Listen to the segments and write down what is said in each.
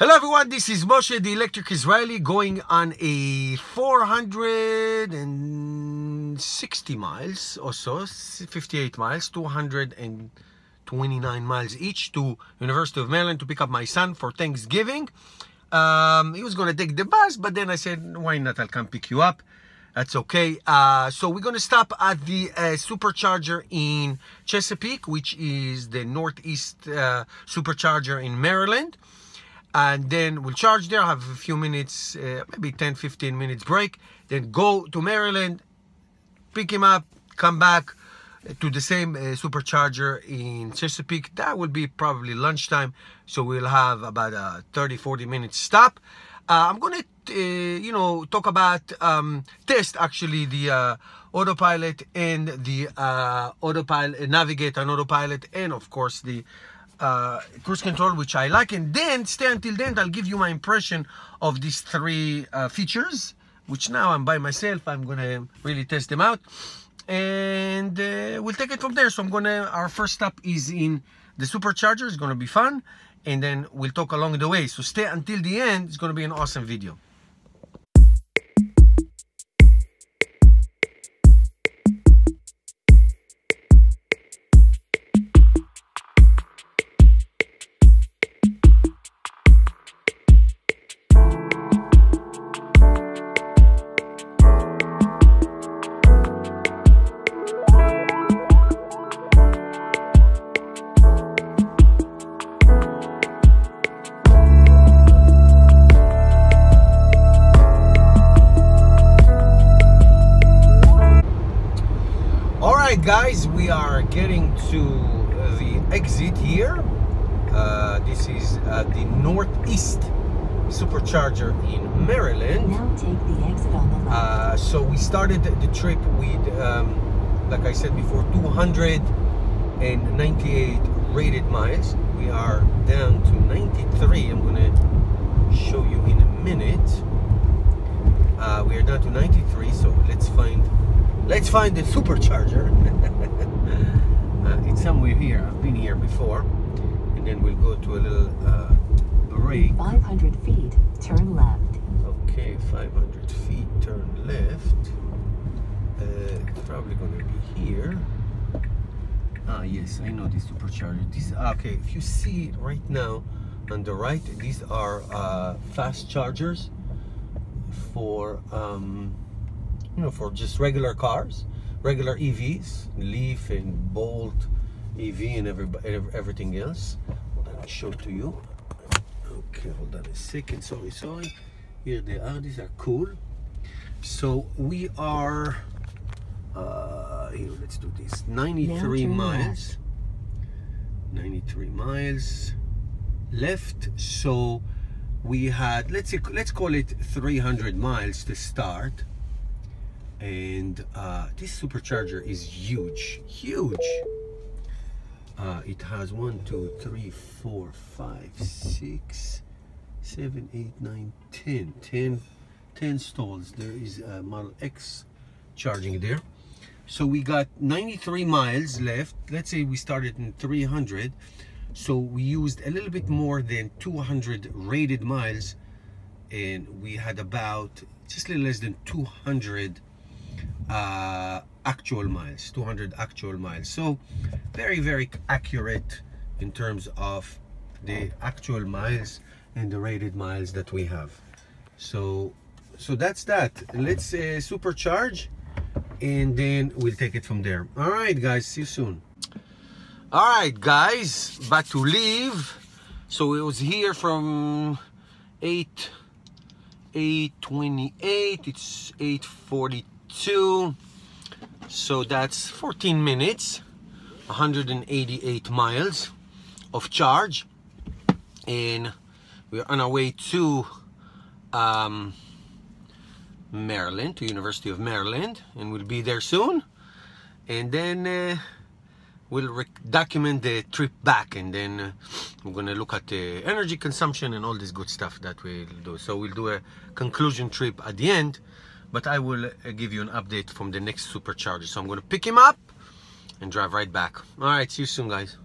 Hello everyone, this is Moshe, the Electric Israeli, going on a 460 miles or so, 58 miles, 229 miles each to University of Maryland to pick up my son for Thanksgiving. He was going to take the bus, but then I said, why not, I'll come pick you up. That's okay. So we're going to stop at the supercharger in Chesapeake, which is the Northeast supercharger in Maryland. And then we'll charge there, have a few minutes, maybe 10-15 minutes break, then go to Maryland, pick him up, come back to the same supercharger in Chesapeake. That will be probably lunchtime, so we'll have about a 30-40 minute stop. I'm going to talk about test actually the autopilot and the autopilot, navigate on autopilot, and of course the cruise control, which I like. And then stay until then, I'll give you my impression of these three features, which now I'm by myself. I'm gonna really test them out, and we'll take it from there. So our first stop is in the supercharger. It's gonna be fun, and then we'll talk along the way. So stay until the end. It's gonna be an awesome video. Guys, we are getting to the exit here. This is the Northeast supercharger in Maryland. Now take the exit on the left. So we started the trip with, like I said before, 298 rated miles. We are down to 93. I'm gonna show you in a minute. We are down to 93. So let's find the supercharger. It's somewhere here. I've been here before. And then we'll go to a little break. 500 feet, turn left. Okay, 500 feet, turn left. It's probably going to be here. Ah, yes, I know this supercharger. Okay, if you see it right now on the right, these are fast chargers for for just regular cars, regular EVs, Leaf and Bolt EV and everything else. Hold on, I'll show it to you. Okay, hold on a second. Sorry. Here they are. These are cool. So we are here. Let's do this. 93 miles. 93 miles left. So we had, let's call it 300 miles to start. And this supercharger is huge. It has 1, 2, 3, 4, 5, 6, 7, 8, 9, 10 stalls. There is a Model X charging there. So we got 93 miles left. Let's say we started in 300. So we used a little bit more than 200 rated miles, and we had about just a little less than 200 actual miles, 200 actual miles. So very accurate in terms of the actual miles and the rated miles that we have. So that's that. Let's supercharge, and then we'll take it from there. All right, guys, see you soon. All right, guys, about to leave. So it was here from 8:28. It's 8:42. So that's 14 minutes, 188 miles of charge, and we're on our way to Maryland, to University of Maryland, and we'll be there soon. And then we'll document the trip back, and then we're gonna look at the energy consumption and all this good stuff that we'll do. So we'll do a conclusion trip at the end, but I will give you an update from the next supercharger. So I'm going to pick him up and drive right back. All right, see you soon, guys.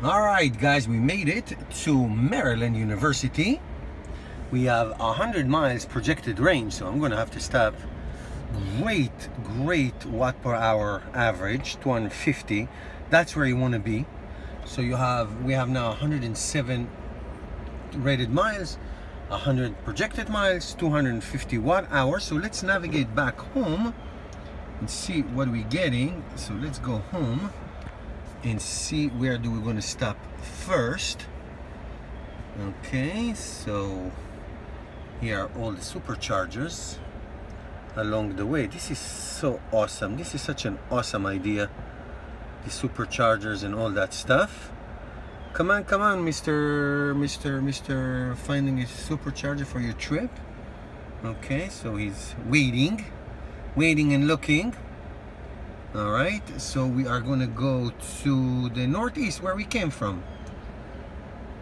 All right, guys, we made it to Maryland University. We have 100 miles projected range, so I'm gonna have to stop. Great watt per hour average, 250. That's where you want to be. So we have now 107 rated miles, 100 projected miles, 250 watt hours. So let's navigate back home and see what we're getting. So let's go home and see where we're going to stop first. Okay, so here are all the superchargers along the way. This is so awesome. This is such an awesome idea, the superchargers and all that stuff. Come on, Mr. Finding a supercharger for your trip. Okay, so he's waiting and looking. All right, so we are going to go to the northeast where we came from.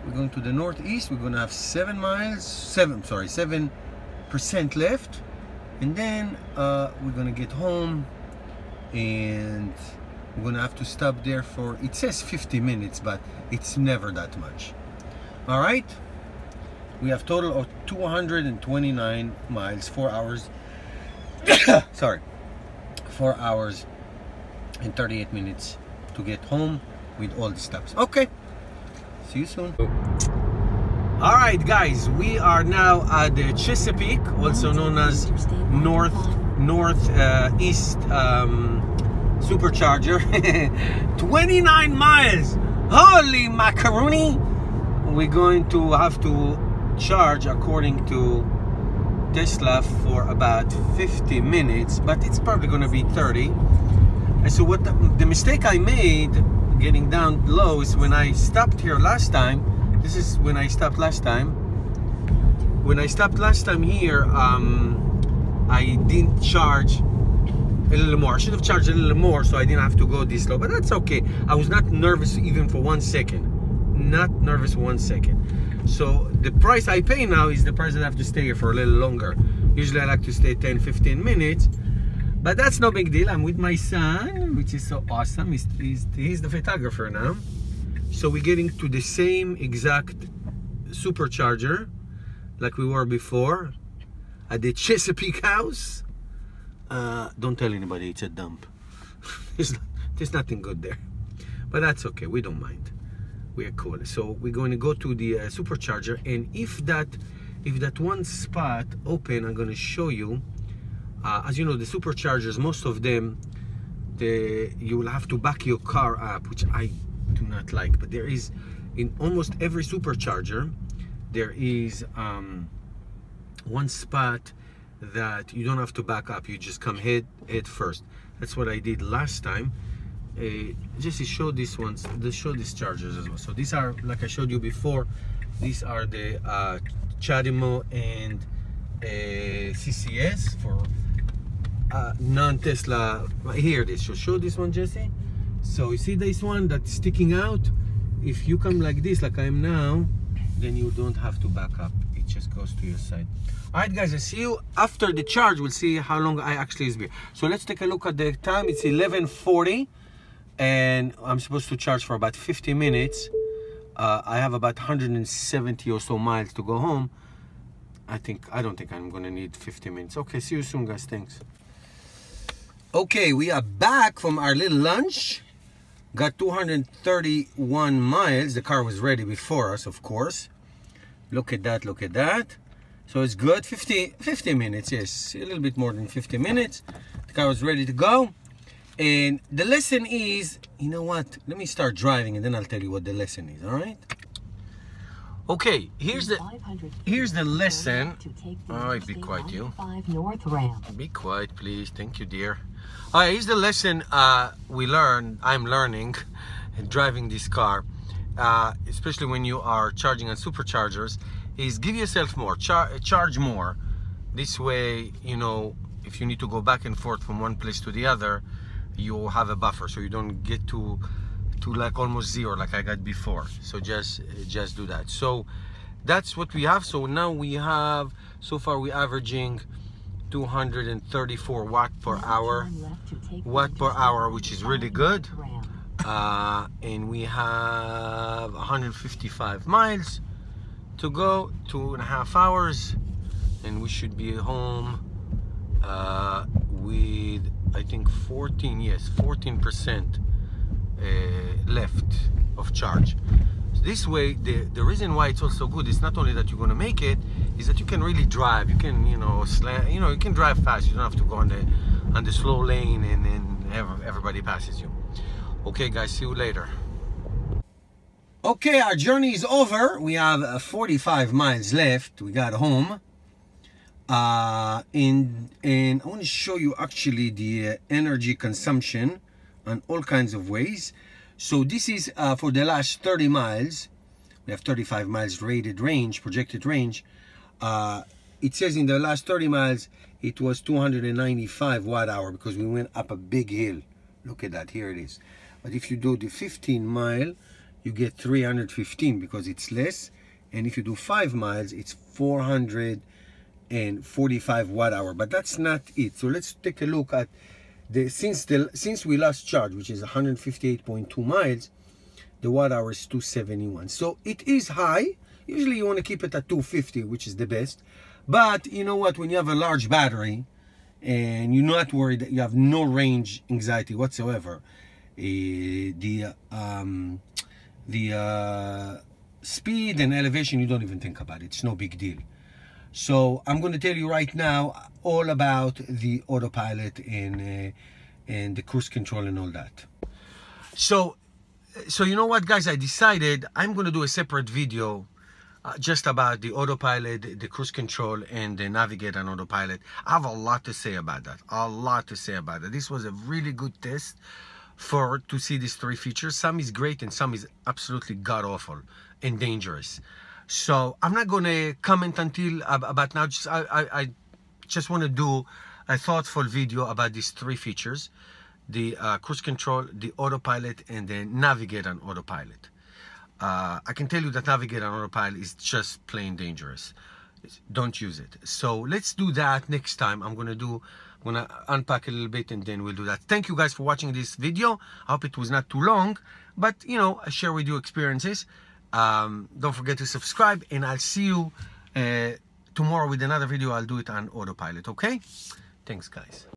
We're going to the northeast. We're going to have 7% left, and then we're going to get home, and we're going to have to stop there for, it says 50 minutes, but it's never that much. All right, we have total of 229 miles, 4 hours. Sorry, 4 hours and 38 minutes to get home with all the stops. Okay, see you soon. All right, guys, we are now at the Chesapeake, also known as northeast supercharger. 29 miles, holy macaroni. We're going to have to charge, according to Tesla, for about 50 minutes, but it's probably going to be 30. And so what the mistake I made getting down low is when I stopped here last time. This is when I stopped last time. When I stopped last time here, I didn't charge a little more. I should have charged a little more so I didn't have to go this low, but that's okay. I was not nervous even for 1 second. Not nervous 1 second. So the price I pay now is the price that I have to stay here for a little longer. Usually I like to stay 10-15 minutes, but that's no big deal. I'm with my son, which is so awesome. He's the photographer now. So we're getting to the same exact supercharger like we were before at the Chesapeake house. Don't tell anybody, it's a dump. There's nothing good there, but that's okay, we don't mind. We are cool. So we're going to go to the supercharger, and if that one spot open, I'm going to show you. As you know, the superchargers, most of them, you will have to back your car up, which I do not like. But there is, in almost every supercharger, there is one spot that you don't have to back up. You just come head first. That's what I did last time. Just to show these ones, show these chargers as well. So these are, like I showed you before, these are the CHAdeMO and CCS for non-Tesla. Here it is. So show this one, Jesse. So you see this one that's sticking out? If you come like this, like I am now, then you don't have to back up. It just goes to your side. All right, guys, I see you after the charge. We'll see how long I actually is here. So let's take a look at the time. It's 11:40, and I'm supposed to charge for about 50 minutes. I have about 170 or so miles to go home. I don't think I'm gonna need 50 minutes. Okay, see you soon, guys. Thanks. Okay, we are back from our little lunch. Got 231 miles. The car was ready before us, of course. Look at that, look at that. So it's good. 50 minutes, yes, a little bit more than 50 minutes. The car was ready to go. And the lesson is, you know what? Let me start driving and then I'll tell you what the lesson is, all right? Okay, here's the lesson. All right, be quiet, you. Be quiet, please. Thank you, dear. All right, here's the lesson I'm learning driving this car, especially when you are charging on superchargers, is give yourself more, charge more. This way, you know, if you need to go back and forth from one place to the other, you have a buffer, so you don't get to like almost zero like I got before. So just do that. So that's what we have. So now we have, so far we're averaging 234 watt per hour, which is really good. And we have 155 miles to go, 2.5 hours, and we should be home with, I think, 14% left of charge. So this way, the reason why it's also good is not only that you're going to make it, is that you can really drive. You can, you can drive fast. You don't have to go on the slow lane and then everybody passes you. Okay, guys, see you later. Okay, our journey is over. We have 45 miles left. We got home. And I want to show you actually the energy consumption on all kinds of ways. So this is for the last 30 miles. We have 35 miles rated range, projected range. It says in the last 30 miles, it was 295 watt hour because we went up a big hill. Look at that, here it is. But if you do the 15 mile, you get 315 because it's less. And if you do 5 miles, it's 445 watt hour. But that's not it. So let's take a look at since we last charged, which is 158.2 miles, the watt hour is 271. So it is high. Usually you want to keep it at 250, which is the best. But you know what? When you have a large battery and you're not worried that you have no range anxiety whatsoever, the speed and elevation, you don't even think about it. It's no big deal. So I'm going to tell you right now all about the autopilot and the cruise control and all that. So you know what, guys? I decided I'm going to do a separate video just about the autopilot, the cruise control, and the navigate and autopilot. I have a lot to say about that. A lot to say about it. This was a really good test to see these 3 features. Some is great and some is absolutely god-awful and dangerous. So I'm not going to comment until about now. I just want to do a thoughtful video about these 3 features: the cruise control, the autopilot, and the navigate and autopilot. I can tell you that navigate and autopilot is just plain dangerous. Don't use it. So let's do that next time. I'm gonna unpack a little bit and then we'll do that. Thank you guys for watching this video. I hope it was not too long, but I share with you experiences. Don't forget to subscribe, and I'll see you tomorrow with another video. I'll do it on autopilot. Okay, thanks guys.